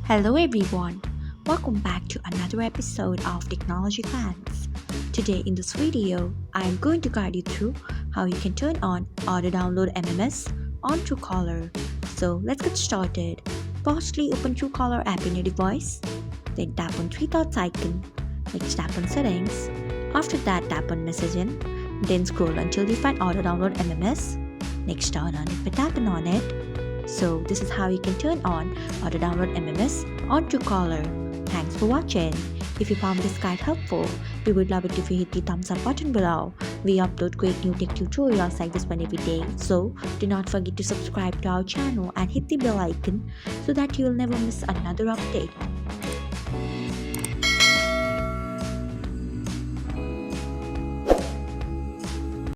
Hello everyone, welcome back to another episode of Technologyglance. Today in this video, I am going to guide you through how you can turn on auto-download MMS on Truecaller. So let's get started. Firstly, open Truecaller app in your device, then tap on three dots icon, next tap on settings, after that tap on messaging, then scroll until you find auto-download MMS, next turn on it by tapping on it. So this is how you can turn on auto-download MMS on Truecaller. Thanks for watching. If you found this guide helpful, we would love it if you hit the thumbs up button below. We upload great new tech tutorials like this one every day. So do not forget to subscribe to our channel and hit the bell icon so that you will never miss another update.